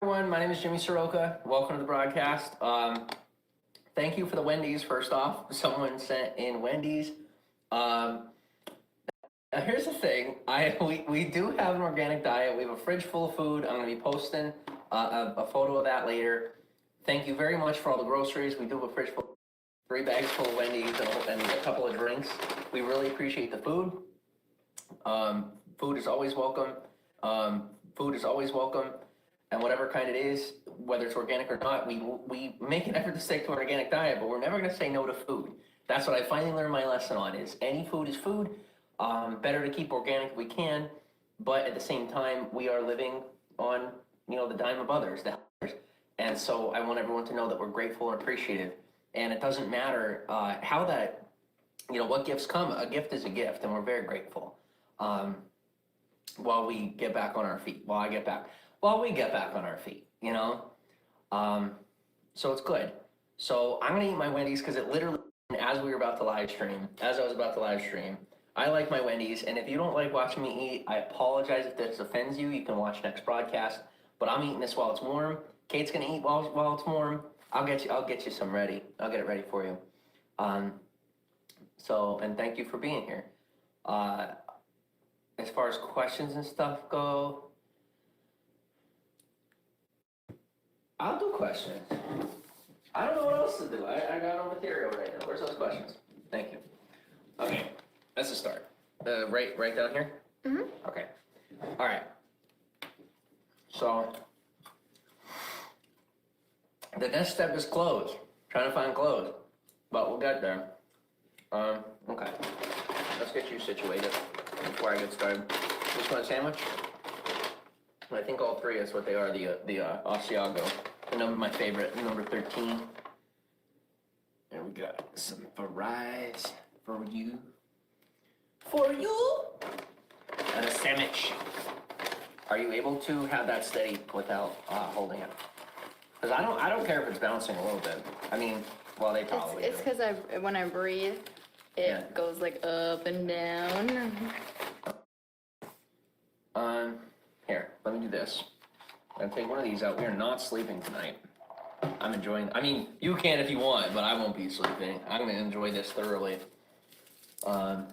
Everyone, my name is Jimmy Saroka. Welcome to the broadcast. Thank you for the Wendy's. First off, someone sent in Wendy's. Now here's the thing. We do have an organic diet. We have a fridge full of food. I'm going to be posting a photo of that later. Thank you very much for all the groceries. We do have a fridge full, 3 bags full of Wendy's and a couple of drinks. We really appreciate the food. Food is always welcome. Food is always welcome. And whatever kind it is, whether it's organic or not, we make an effort to stick to an organic diet, but we're never going to say no to food. That's what I finally learned my lesson on, is any food is food. Better to keep organic if we can, but at the same time, we are living on, the dime of others. And so I want everyone to know that we're grateful and appreciative. And it doesn't matter how that, what gifts come. A gift is a gift, and we're very grateful. While we get back on our feet, while we get back on our feet, so it's good. So I'm gonna eat my Wendy's because it literally, as I was about to live stream, I like my Wendy's, and if you don't like watching me eat, I apologize if this offends you. You can watch next broadcast, but I'm eating this while it's warm. Kate's gonna eat while it's warm. I'll get you some ready. I'll get it ready for you. And thank you for being here. As far as questions and stuff go, I'll do questions. I don't know what else to do. I got no material right now. Where's those questions? Thank you. Okay, that's a start. Right down here? Mm-hmm. Okay. All right. So, the next step is clothes. Trying to find clothes. But we'll get there. Okay. Let's get you situated before I get started. Just want a sandwich? I think all three is what they are, the Asiago. My favorite, number 13. And we got some fries for you. And a sandwich. Are you able to have that steady without holding it? Because I don't care if it's bouncing a little bit. I mean, well, they probably It's because when I breathe, it goes like up and down. Here, let me do this. I'm gonna take one of these out. We are not sleeping tonight. I'm enjoying, you can if you want, but I won't be sleeping. I'm gonna enjoy this thoroughly. And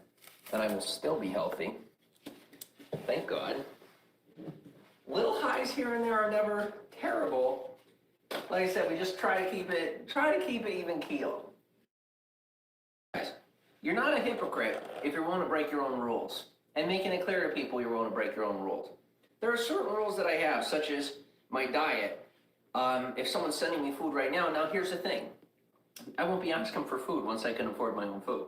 I will still be healthy. Thank God. Little highs here and there are never terrible. Like I said, we just try to keep it even keel. Guys, you're not a hypocrite if you're willing to break your own rules. And making it clear to people you're willing to break your own rules. There are certain rules that I have, such as my diet. If someone's sending me food right now, here's the thing. I won't be asking for food once I can afford my own food.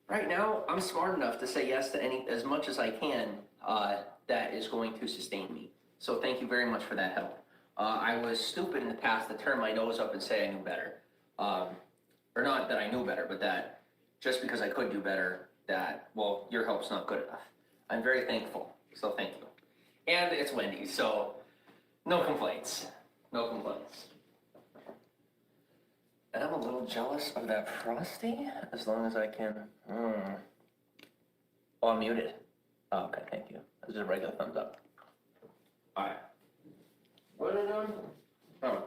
Right now, I'm smart enough to say yes to as much as I can that is going to sustain me. So thank you very much for that help. I was stupid in the past to turn my nose up and say I knew better. Or not that I knew better, but that just because I could do better, your help's not good enough. I'm very thankful, so thank you. And it's Wendy, so no complaints. No complaints. And I'm a little jealous of that Frosty, as long as I can. Oh, I'm muted. Oh, okay, thank you. This is a regular thumbs up. All right. What are you doing? Oh,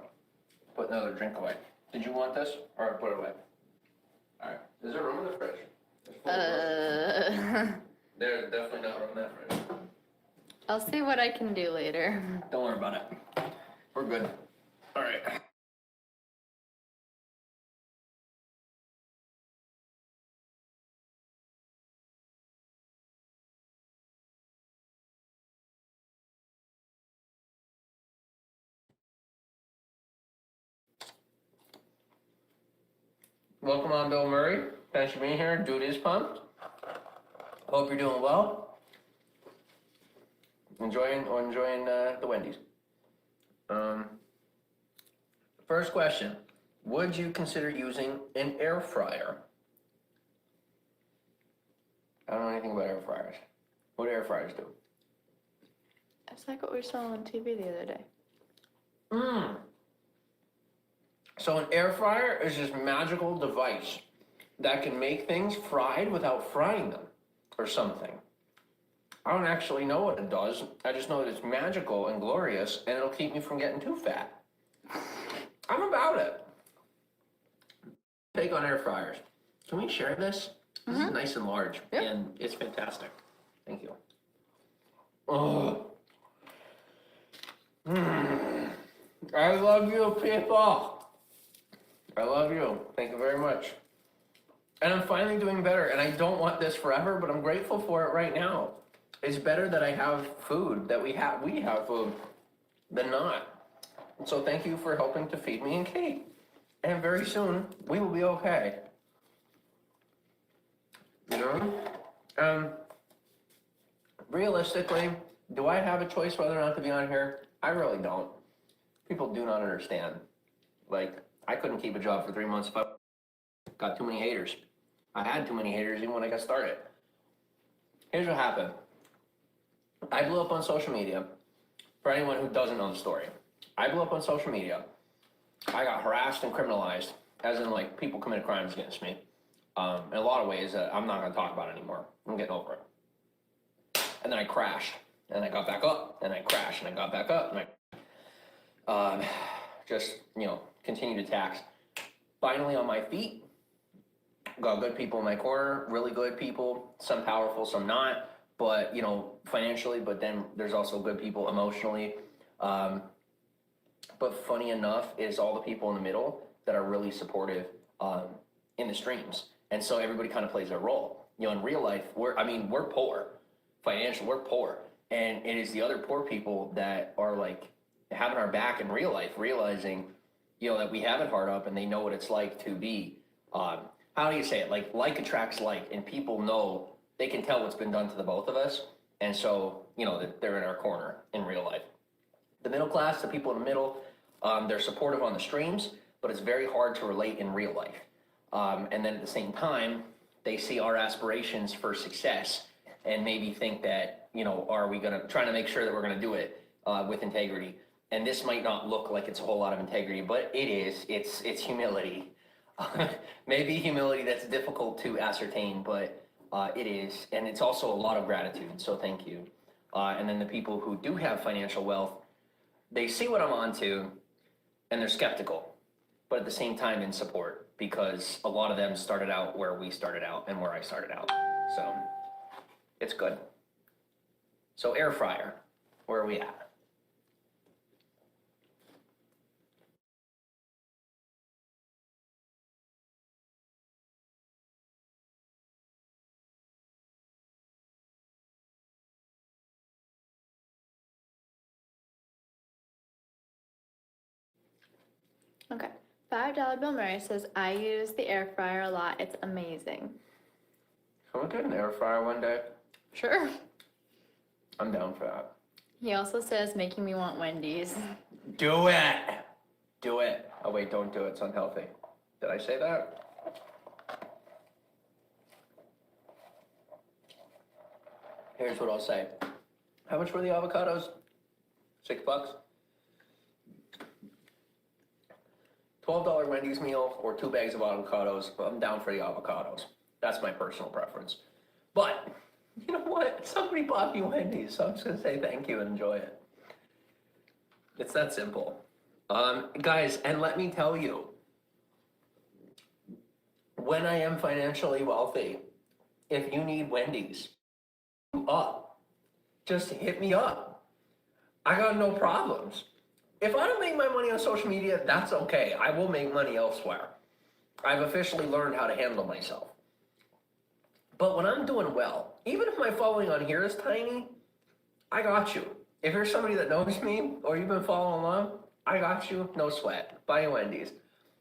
put another drink away. Did you want this, or put it away? All right. Is there room in the fridge? There's definitely not room in that fridge. I'll see what I can do later. Don't worry about it. We're good. All right. Welcome on, Bill Murray. Thanks for being here. Dude is pumped. Hope you're doing well. Enjoying the Wendy's. First question. Would you consider using an air fryer? I don't know anything about air fryers. What do air fryers do? It's like what we saw on TV the other day. So an air fryer is this magical device that can make things fried without frying them or something. I don't actually know what it does. I just know that it's magical and glorious, and it'll keep me from getting too fat. I'm about it. Take on air fryers. Can we share this? This is nice and large, Yep. and it's fantastic. Thank you. Oh. I love you, people. I love you. Thank you very much. And I'm finally doing better, and I don't want this forever, but I'm grateful for it right now. It's better that I have food, that we have food, than not. So thank you for helping to feed me and Kate. And very soon, we will be okay. You know? Realistically, do I have a choice whether or not to be on here? I really don't. People do not understand. Like, I couldn't keep a job for 3 months if I got too many haters. I had too many haters even when I got started. Here's what happened. I blew up on social media. For anyone who doesn't know the story, I blew up on social media. I got harassed and criminalized, as in like people committed crimes against me. In a lot of ways that I'm not gonna talk about anymore. I'm getting over it. And then I crashed, and I got back up, and I crashed, and I got back up, and I just, continued attacks. Finally on my feet, got good people in my corner, really good people, some powerful, some not, but, financially, but then there's also good people emotionally. But funny enough is all the people in the middle that are really supportive in the streams. And so everybody kind of plays their role. In real life, we're poor. Financially, we're poor. And it is the other poor people that are like having our back in real life, realizing, that we have it hard up and they know what it's like to be, how do you say it? Like attracts like, and people know, they can tell what's been done to the both of us. And so, that they're in our corner in real life. The middle class, the people in the middle, they're supportive on the streams, but it's very hard to relate in real life. And then at the same time, they see our aspirations for success and maybe think that, are we trying to make sure that we're gonna do it with integrity. And this might not look like it's a whole lot of integrity, but it is. It's humility. Maybe humility that's difficult to ascertain, but it is. And it's also a lot of gratitude, so thank you. And then the people who do have financial wealth, they see what I'm onto and they're skeptical, but at the same time in support, because a lot of them started out where we started out and where I started out. So it's good. So air fryer, where are we at? Okay. $5 Bill Murray says, I use the air fryer a lot. It's amazing. Can we get an air fryer one day? Sure. I'm down for that. He also says, making me want Wendy's. Do it. Do it. Oh wait, don't do it. It's unhealthy. Did I say that? Here's what I'll say. How much were the avocados? $6? $12 Wendy's meal or 2 bags of avocados. I'm down for the avocados. That's my personal preference. But you know what? Somebody bought me Wendy's, so I'm just gonna say thank you and enjoy it. It's that simple. Guys, and let me tell you, when I am financially wealthy, if you need Wendy's, just hit me up. I got no problems. If I don't make my money on social media, that's okay. I will make money elsewhere. I've officially learned how to handle myself. But when I'm doing well, even if my following on here is tiny, I got you. If you're somebody that knows me or you've been following along, I got you, no sweat. Buy a Wendy's.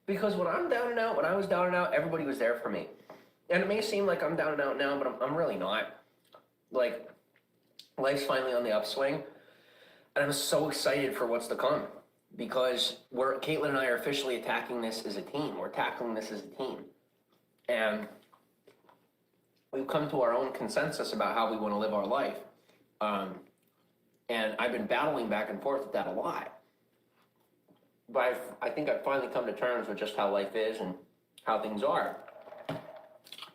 Because when I'm down and out, when I was down and out, everybody was there for me. And it may seem like I'm down and out now, but I'm really not. Like, life's finally on the upswing. And I'm so excited for what's to come. Because Caitlin and I are officially attacking this as a team. We're tackling this as a team. And we've come to our own consensus about how we want to live our life. And I've been battling back and forth with that a lot. But I think I've finally come to terms with just how life is and how things are.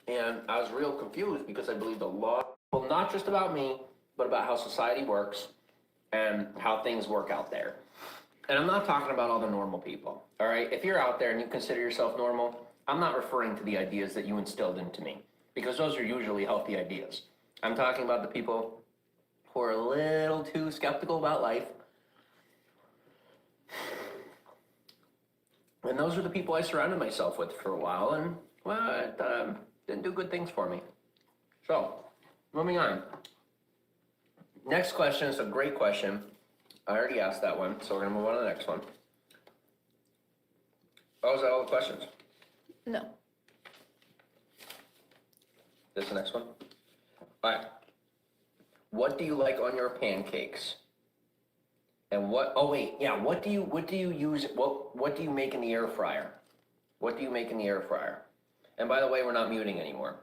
And I was real confused because I believed a lot, well, not just about me, but about how society works and how things work out there. And I'm not talking about all the normal people, all right? If you're out there and you consider yourself normal, I'm not referring to the ideas that you instilled into me, because those are usually healthy ideas. I'm talking about the people who are a little too skeptical about life. And those are the people I surrounded myself with for a while, and, well, it didn't do good things for me. So, moving on. Next question is a great question. I already asked that one, so we're gonna move on to the next one. Oh, is that all the questions? No. This is the next one? All right. What do you like on your pancakes? And what, oh wait, yeah, what do you use, what do you make in the air fryer? What do you make in the air fryer? And by the way, we're not muting anymore.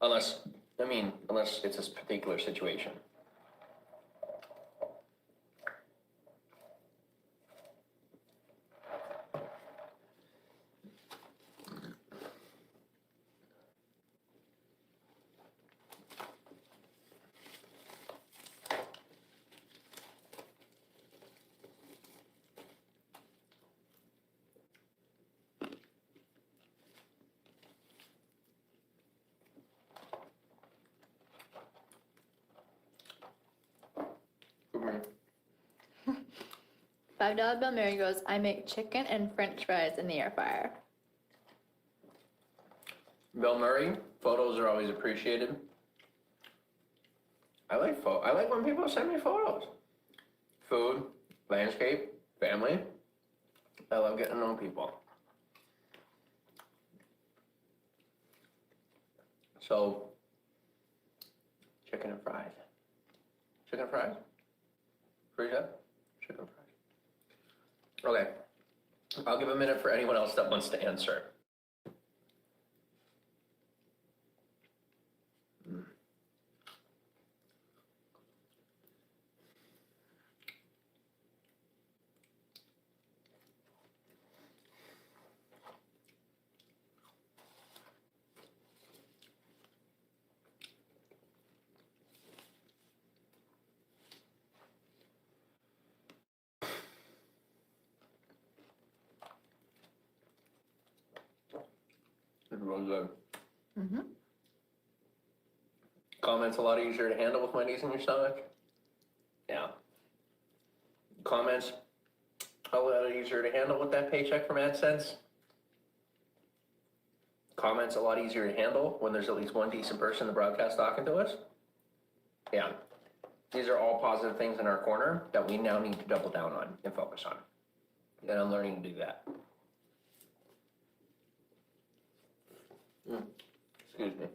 Unless it's this particular situation. $5 bill Mary goes, I make chicken and french fries in the air fryer. Bill Murray, photos are always appreciated. I like when people send me photos. Food, landscape, family. I love getting to know people. So, chicken and fries. Chicken and fries? Frida? Chicken and fries. Okay. I'll give a minute for anyone else that wants to answer. It's really good. Mm-hmm. Comments a lot easier to handle with Wendy's in your stomach? Yeah. Comments a lot easier to handle with that paycheck from AdSense? Comments a lot easier to handle when there's at least one decent person in the broadcast talking to us? Yeah. These are all positive things in our corner that we now need to double down on and focus on. And I'm learning to do that. Excuse me.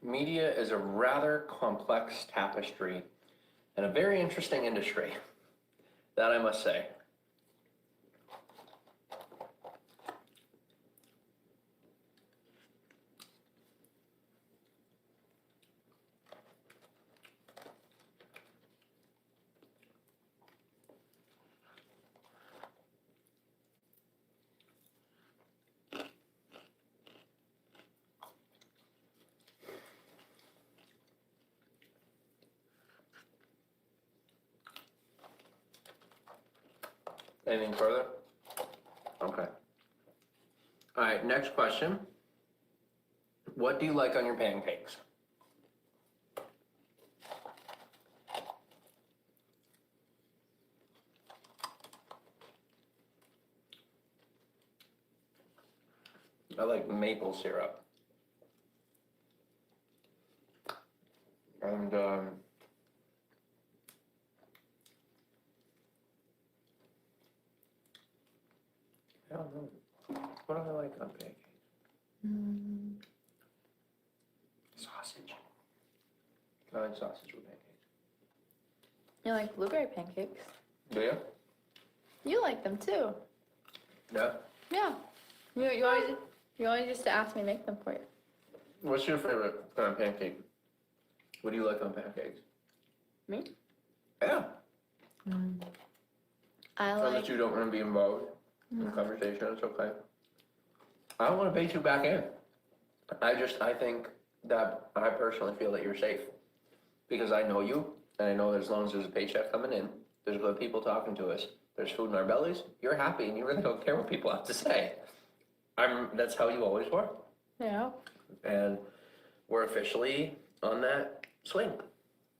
Media is a rather complex tapestry and a very interesting industry, that I must say. Anything further? Okay. All right, next question. What do you like on your pancakes? I like maple syrup. And I don't know. What do I like on pancakes? Sausage. I like sausage with pancakes. You like blueberry pancakes? Do you? You like them too. Yeah. Yeah. You always used to ask me to make them for you. What's your favorite kind of pancake? What do you like on pancakes? Me? Yeah. I Unless like you don't want to be involved. in conversation, it's okay. I don't want to bait you back in. I think that I personally feel that you're safe. Because I know you, and I know that as long as there's a paycheck coming in, there's good people talking to us, there's food in our bellies, you're happy and you really don't care what people have to say. That's how you always were. Yeah. And we're officially on that swing.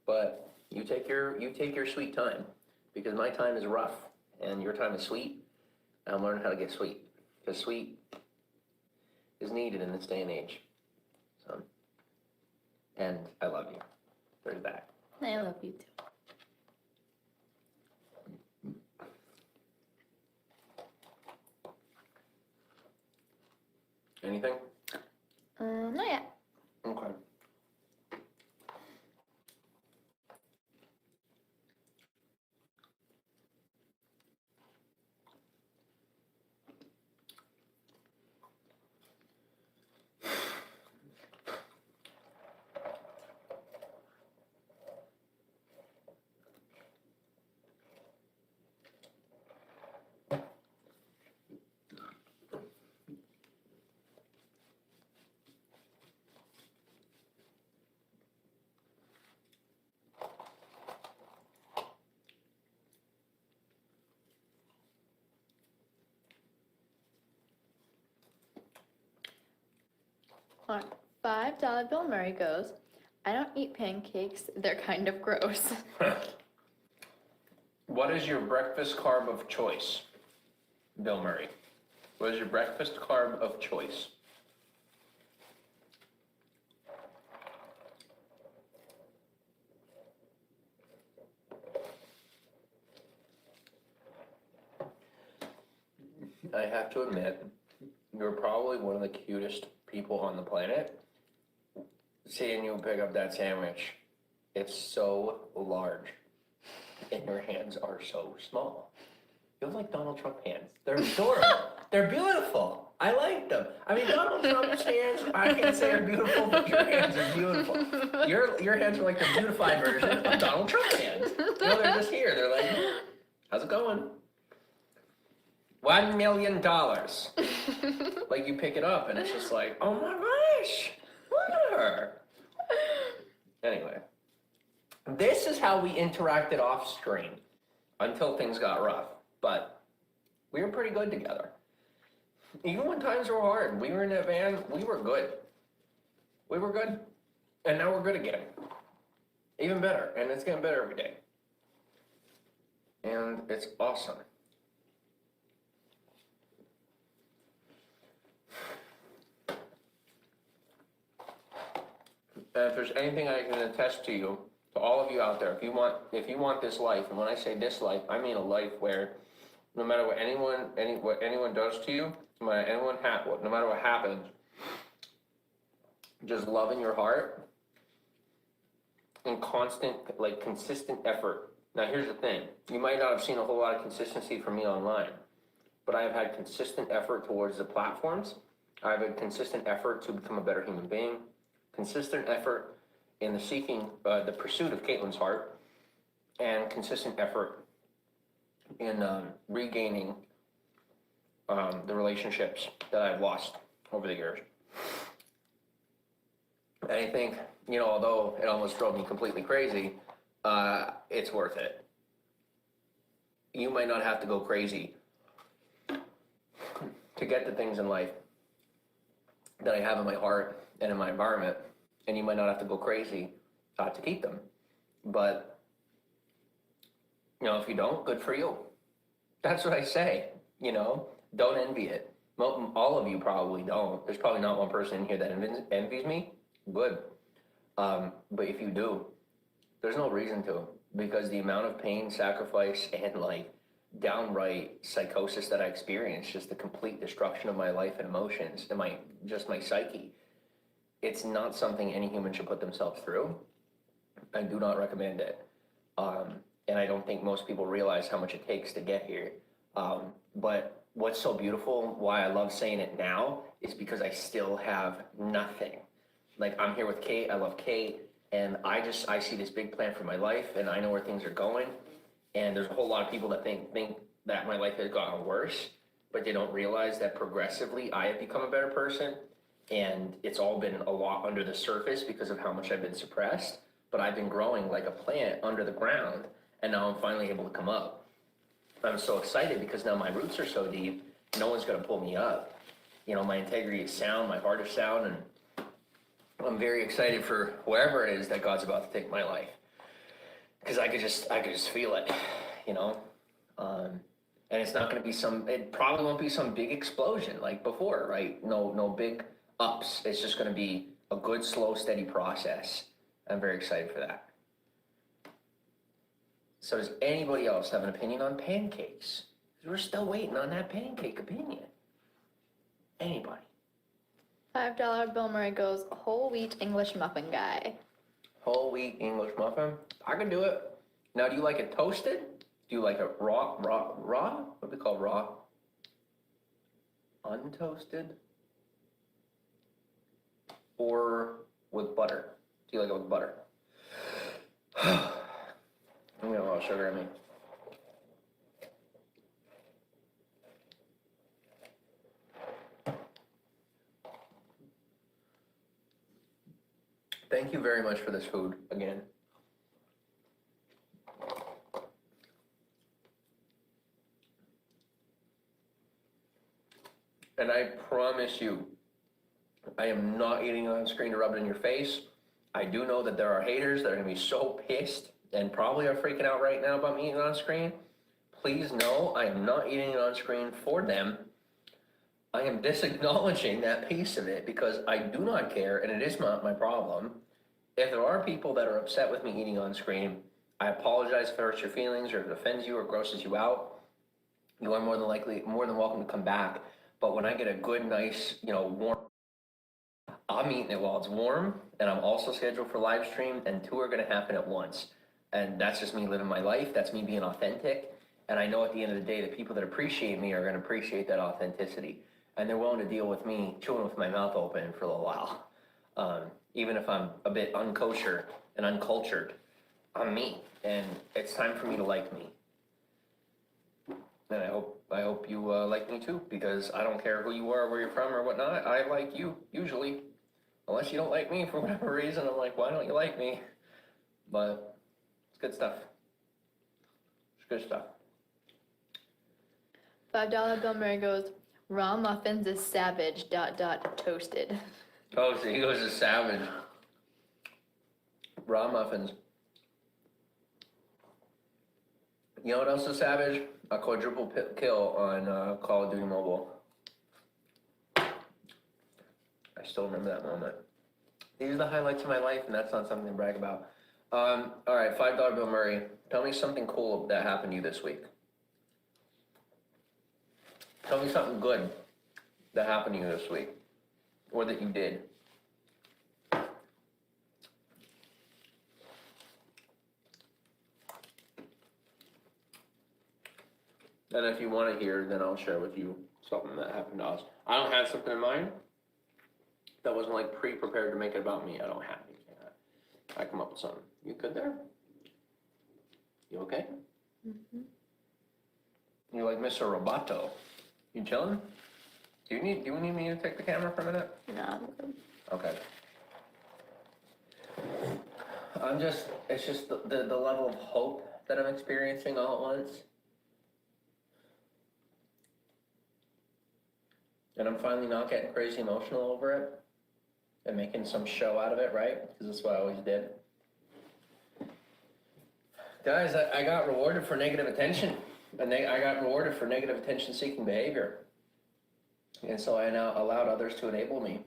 But you take your sweet time, because my time is rough and your time is sweet. And I'm learning how to get sweet, because sweet is needed in this day and age. So, and I love you. There's that. I love you too. Anything? Not yet. Okay. Alright. $5 Bill Murray goes, I don't eat pancakes, they're kind of gross. What is your breakfast carb of choice, Bill Murray? What is your breakfast carb of choice? I have to admit, you're probably one of the cutest people on the planet. Seeing you pick up that sandwich, it's so large, and your hands are so small. You have like Donald Trump hands. They're adorable. They're beautiful. I like them. I mean, Donald Trump's hands, I can't say are beautiful, but your hands are beautiful. Your hands are like the beautified version of Donald Trump's hands. You know, they're just here. They're like, how's it going? $1 million. Like, you pick it up and it's just like, oh my gosh, look at her. Anyway, this is how we interacted off screen until things got rough. But we were pretty good together. Even when times were hard, we were in that van, we were good. We were good. And now we're good again. Even better. And it's getting better every day. And it's awesome. And if there's anything I can attest to you, to all of you out there, if you want this life, and when I say this life, I mean a life where no matter what anyone does to you, no matter what happens, just love in your heart and constant, like consistent effort. Now here's the thing, you might not have seen a whole lot of consistency from me online, but I have had consistent effort towards the platforms. I have had consistent effort to become a better human being, consistent effort in the pursuit of Caitlin's heart, and consistent effort in regaining the relationships that I've lost over the years. And I think, although it almost drove me completely crazy, it's worth it. You might not have to go crazy to get the things in life that I have in my heart and in my environment, and you might not have to go crazy to keep them. But, if you don't, good for you. That's what I say, don't envy it. All of you probably don't. There's probably not one person in here that envies me. Good. But if you do, there's no reason to, because the amount of pain, sacrifice, and like downright psychosis that I experienced, just the complete destruction of my life and emotions and my psyche, it's not something any human should put themselves through. I do not recommend it. And I don't think most people realize how much it takes to get here. But what's so beautiful, why I love saying it now, is because I still have nothing. Like, I'm here with Kate, I love Kate, and I see this big plan for my life, and I know where things are going. And there's a whole lot of people that think that my life has gotten worse. but they don't realize that progressively I have become a better person, and it's all been a lot under the surface because of how much I've been suppressed, but I've been growing like a plant under the ground, and now I'm finally able to come up. I'm so excited because now my roots are so deep, no one's gonna pull me up. You know, my integrity is sound, my heart is sound, and I'm very excited for wherever it is that God's about to take my life. Because I could just feel it, you know? And it's not gonna be it probably won't be some big explosion like before, right? No big ups. It's just gonna be a good, slow, steady process. I'm very excited for that. So does anybody else have an opinion on pancakes? Because we're still waiting on that pancake opinion. Anybody? $5 Bill Murray goes, whole wheat English muffin guy. Whole wheat English muffin? I can do it. Now, do you like it toasted? Do you like it raw? What do we call raw? Untoasted? Or with butter? Do you like it with butter? I'm getting a lot of sugar in me. Thank you very much for this food again. And I promise you, I am not eating on screen to rub it in your face. I do know that there are haters that are gonna be so pissed and probably are freaking out right now about me eating on screen. Please know I am not eating it on screen for them. I am disacknowledging that piece of it because I do not care, and it is not my problem. If there are people that are upset with me eating on screen, I apologize if it hurts your feelings or if it offends you or grosses you out. You are more than welcome to come back. But when I get a good, nice, warm, I'm eating it while it's warm, and I'm also scheduled for live stream, and 2 are gonna happen at once. And that's just me living my life. That's me being authentic. And I know at the end of the day, the people that appreciate me are gonna appreciate that authenticity. And they're willing to deal with me chewing with my mouth open for a little while. Even if I'm a bit unkosher and uncultured, I'm me. And it's time for me to like me. And I hope you like me too, because I don't care who you are, where you're from, or whatnot. I like you, usually. Unless you don't like me for whatever reason, I'm like, why don't you like me? But it's good stuff. It's good stuff. $5 Bill Murray goes, raw muffins is savage, ... toasted. Oh, so he goes to savage. Raw muffins. You know what else is savage? A quadruple kill on Call of Duty Mobile. I still remember that moment. These are the highlights of my life, and that's not something to brag about. All right, $5 Bill Murray. Tell me something cool that happened to you this week. Tell me something good that happened to you this week, or that you did. And if you want to hear, then I'll share with you something that happened to us. I don't have something in mind that wasn't like pre-prepared to make it about me. I don't have anything. I come up with something. You good there? You okay? Mm-hmm. You like Mr. Roboto? You chilling? Do you need me to take the camera for a minute? No, I'm good. Okay. It's just the level of hope that I'm experiencing all at once. And I'm finally not getting crazy emotional over it and making some show out of it, right? Because that's what I always did. Guys, I got rewarded for negative attention. I got rewarded for negative attention-seeking behavior. And so I now allowed others to enable me.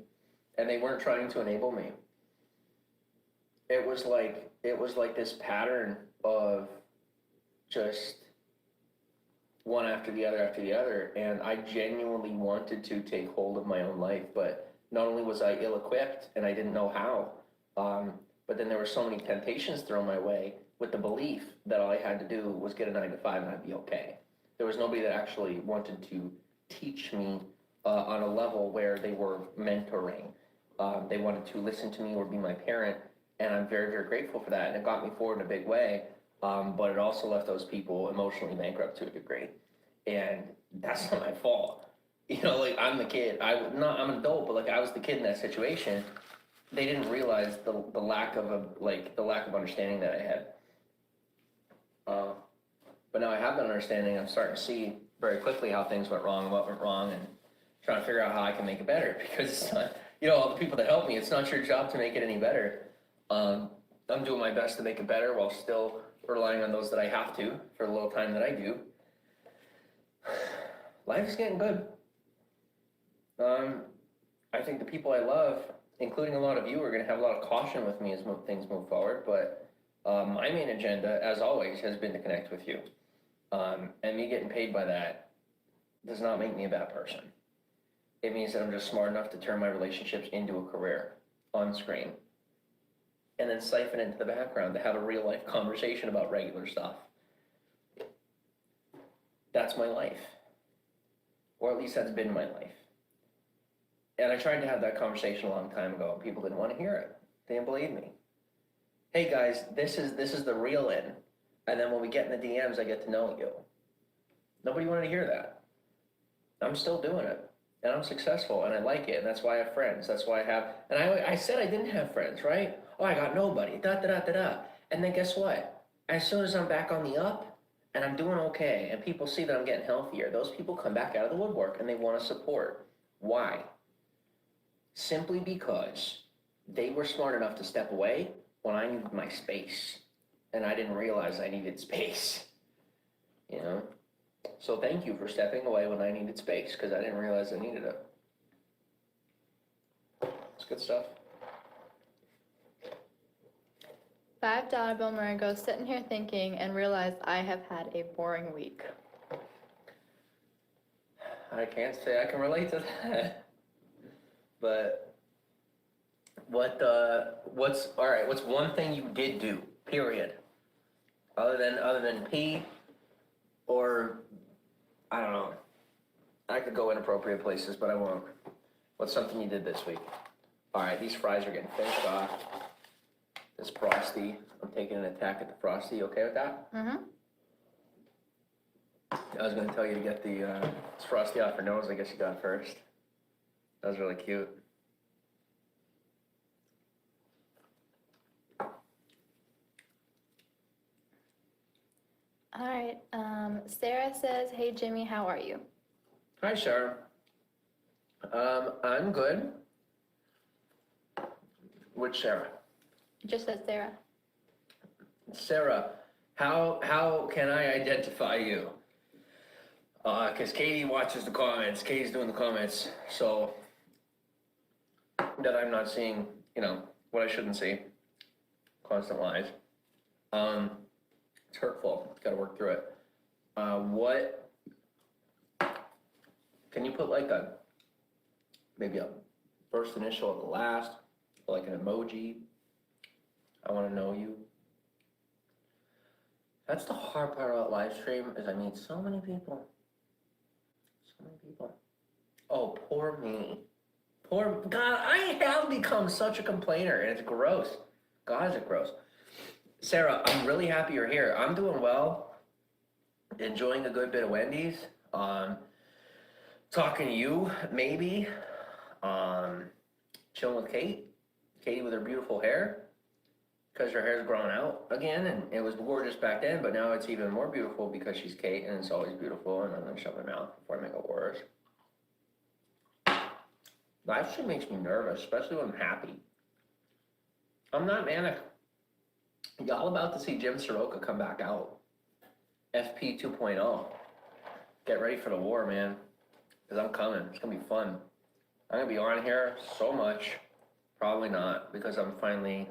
And they weren't trying to enable me. It was like this pattern of just one after the other, and I genuinely wanted to take hold of my own life, but not only was I ill-equipped and I didn't know how, but then there were so many temptations thrown my way with the belief that all I had to do was get a 9-to-5 and I'd be okay. There was nobody that actually wanted to teach me on a level where they were mentoring. They wanted to listen to me or be my parent, and I'm very, very grateful for that, and it got me forward in a big way. But it also left those people emotionally bankrupt to a degree. and that's not my fault. You know, like I'm the kid. I'm an adult, but like I was the kid in that situation. They didn't realize the lack of the lack of understanding that I had. But now I have that understanding. I'm starting to see very quickly how things went wrong, what went wrong, and trying to figure out how I can make it better. Because it's not, you know, all the people that help me, it's not your job to make it any better. I'm doing my best to make it better while still relying on those that I have to for the little time that I do. Life is getting good. I think the people I love, including a lot of you, are going to have a lot of caution with me as things move forward. But my main agenda, as always, has been to connect with you. And me getting paid by that does not make me a bad person. It means that I'm just smart enough to turn my relationships into a career on screen. And then siphon into the background to have a real life conversation about regular stuff. That's my life. Or at least that's been my life. And I tried to have that conversation a long time ago, and people didn't want to hear it. They didn't believe me. Hey guys, this is the real in. And then when we get in the DMs, I get to know you. Nobody wanted to hear that. I'm still doing it. And I'm successful, and I like it, and that's why I have friends. That's why I have, and I said I didn't have friends, right? Oh, I got nobody, da. And then guess what? As soon as I'm back on the up, and I'm doing okay, and people see that I'm getting healthier, those people come back out of the woodwork, and they want to support. Why? Simply because they were smart enough to step away when I needed my space, and I didn't realize I needed space, you know? So thank you for stepping away when I needed space, because I didn't realize I needed it. It's good stuff. $5 Bill Murray goes, sitting here thinking and realized I have had a boring week. I can't say I can relate to that. But what's one thing you did do, period? Other than pee, or I don't know. I could go inappropriate places, but I won't. What's something you did this week? All right, these fries are getting finished off. This Frosty, I'm taking an attack at the Frosty. You okay with that? Mm-hmm. I was going to tell you to get the this Frosty off your nose. I guess you got it first. That was really cute. All right. Sarah says, hey, Jimmy, how are you? Hi, Sarah. I'm good. Which Sarah? Just says Sarah. Sarah, how can I identify you? Because Katie watches the comments. Katie's doing the comments, so that I'm not seeing, you know, what I shouldn't see. Constant lies. It's hurtful. Got to work through it. What? Can you put like maybe a first initial at the last, like an emoji? I want to know you. That's the hard part about live stream is I meet so many people. So many people. Oh, poor me. Poor God, I have become such a complainer, and it's gross. God, is it gross. Sarah, I'm really happy you're here. I'm doing well. Enjoying a good bit of Wendy's. Talking to you, maybe. Chilling with Kate. Katie with her beautiful hair. Because her hair's grown out again, and it was gorgeous back then, but now it's even more beautiful because she's Kate, and it's always beautiful, and I'm going to shut my mouth before I make it worse. Live stream makes me nervous, especially when I'm happy. I'm not manic. Y'all about to see Jim Saroka come back out. FP 2.0. Get ready for the war, man. Because I'm coming. It's going to be fun. I'm going to be on here so much. Probably not, because I'm finally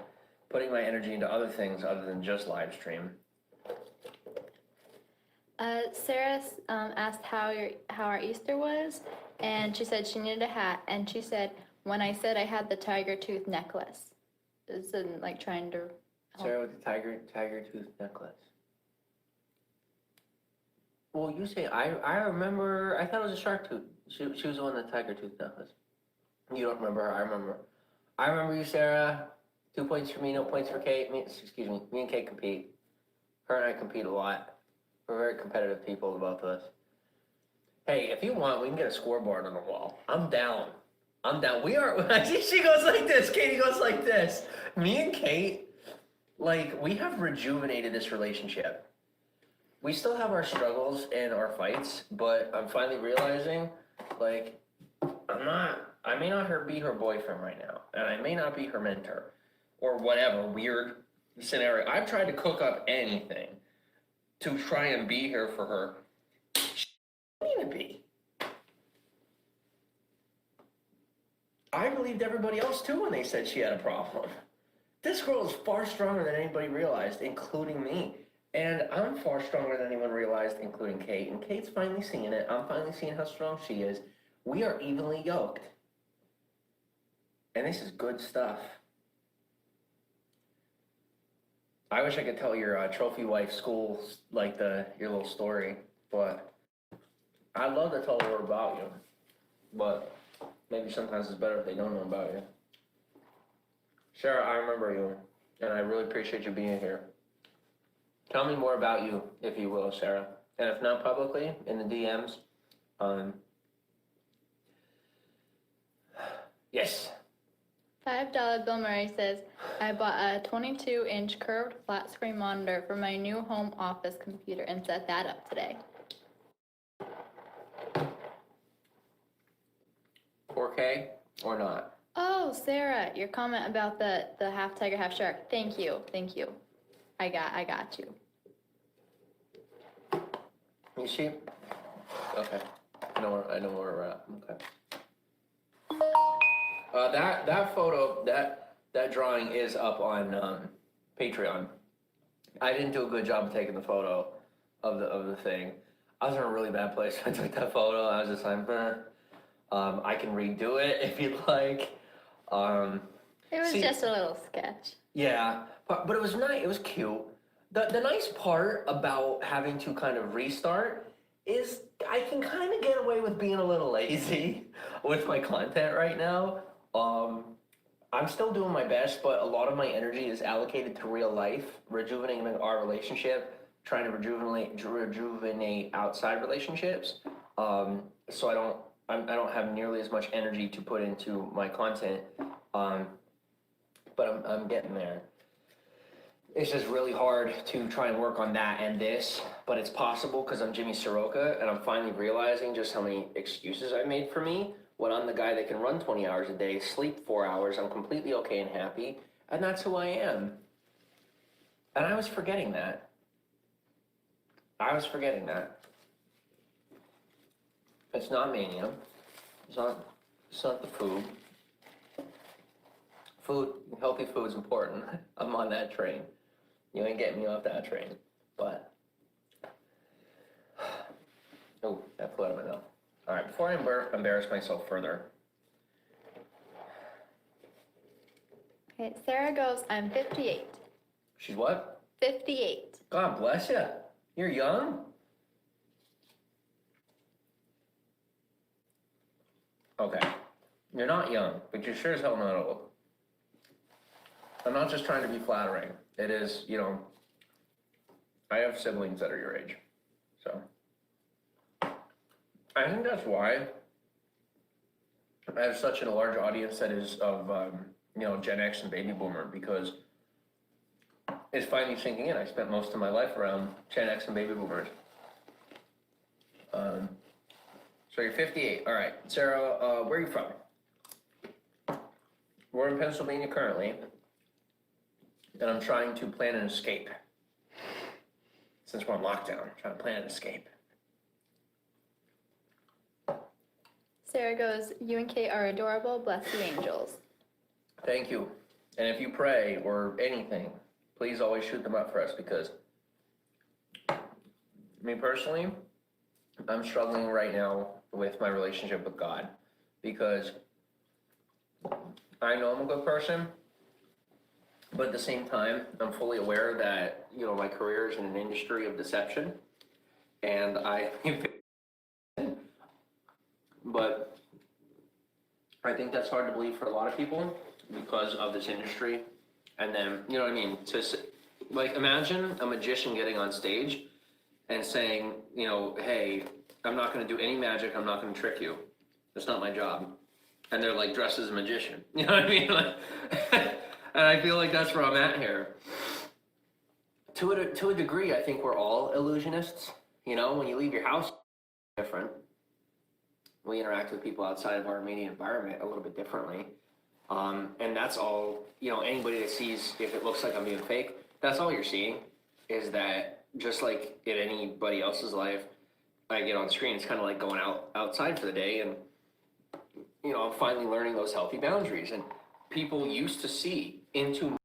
putting my energy into other things other than just live stream. Sarah asked how our Easter was, and she said she needed a hat, and she said, when I said I had the tiger tooth necklace. It's like trying to help. Sarah with the tiger tooth necklace. Well, you say, I remember, I thought it was a shark tooth. She was the one with the tiger tooth necklace. You don't remember her, I remember. I remember you, Sarah. 2 points for me, no points for Kate. Me and Kate compete. Her and I compete a lot. We're very competitive people, the both of us. Hey, if you want, we can get a scoreboard on the wall. I'm down. I'm down. We are. She goes like this. Katie goes like this. Me and Kate, like, we have rejuvenated this relationship. We still have our struggles and our fights, but I'm finally realizing, like, I may not be her boyfriend right now, and I may not be her mentor, or whatever weird scenario. I've tried to cook up anything to try and be here for her. She didn't even be. I believed everybody else too when they said she had a problem. This girl is far stronger than anybody realized, including me. And I'm far stronger than anyone realized, including Kate. And Kate's finally seeing it. I'm finally seeing how strong she is. We are evenly yoked. And this is good stuff. I wish I could tell your trophy wife school, like your little story. But I'd love to tell her about you. But maybe sometimes it's better if they don't know about you. Sarah, I remember you. And I really appreciate you being here. Tell me more about you, if you will, Sarah. And if not publicly, in the DMs. Yes. $5 Bill Murray says, I bought a 22-inch curved flat screen monitor for my new home office computer and set that up today. 4K or not? Oh, Sarah, your comment about the half tiger, half shark. Thank you. I got you. You see? Okay. I know where we're at. Okay. That photo, that drawing is up on Patreon. I didn't do a good job of taking the photo of the thing. I was in a really bad place when I took that photo. I was just like, I can redo it if you'd like. It was just a little sketch. Yeah, but it was nice. It was cute. The nice part about having to kind of restart is I can kind of get away with being a little lazy with my content right now. I'm still doing my best, but a lot of my energy is allocated to real life, rejuvenating our relationship, trying to rejuvenate outside relationships. So I don't have nearly as much energy to put into my content. But I'm getting there. It's just really hard to try and work on that and this, but it's possible because I'm Jimmy Saroka, and I'm finally realizing just how many excuses I made for me when I'm the guy that can run 20 hours a day, sleep 4 hours, I'm completely okay and happy, and that's who I am. And I was forgetting that. It's not mania. It's not the food. Healthy food is important. I'm on that train. You ain't getting me off that train. But, oh, that flew out of my mouth. All right, before I embarrass myself further. Okay, Sarah goes, I'm 58. She's what? 58. God bless you. You're young? Okay. You're not young, but you're sure as hell not old. I'm not just trying to be flattering. It is, I have siblings that are your age. So, I think that's why I have such a large audience that is of, Gen X and baby boomer, because it's finally sinking in. I spent most of my life around Gen X and baby boomers. So you're 58. All right. Sarah, where are you from? We're in Pennsylvania currently. And I'm trying to plan an escape. Since we're on lockdown, I'm trying to plan an escape. Sarah goes, you and Kate are adorable, bless you angels. Thank you. And if you pray or anything, please always shoot them up for us, because me personally, I'm struggling right now with my relationship with God, because I know I'm a good person, but at the same time, I'm fully aware that, my career is in an industry of deception, and but I think that's hard to believe for a lot of people because of this industry. And then, you know what I mean? Imagine a magician getting on stage and saying, you know, hey, I'm not going to do any magic. I'm not going to trick you. That's not my job. And they're like dressed as a magician. You know what I mean? Like, and I feel like that's where I'm at here. To a degree, I think we're all illusionists. You know, when you leave your house, different. We interact with people outside of our immediate environment a little bit differently. And that's all, you know, anybody that sees if it looks like I'm being fake, that's all you're seeing is that just like in anybody else's life, I get on screen, it's kind of like going outside for the day and, you know, I'm finally learning those healthy boundaries. And people used to see into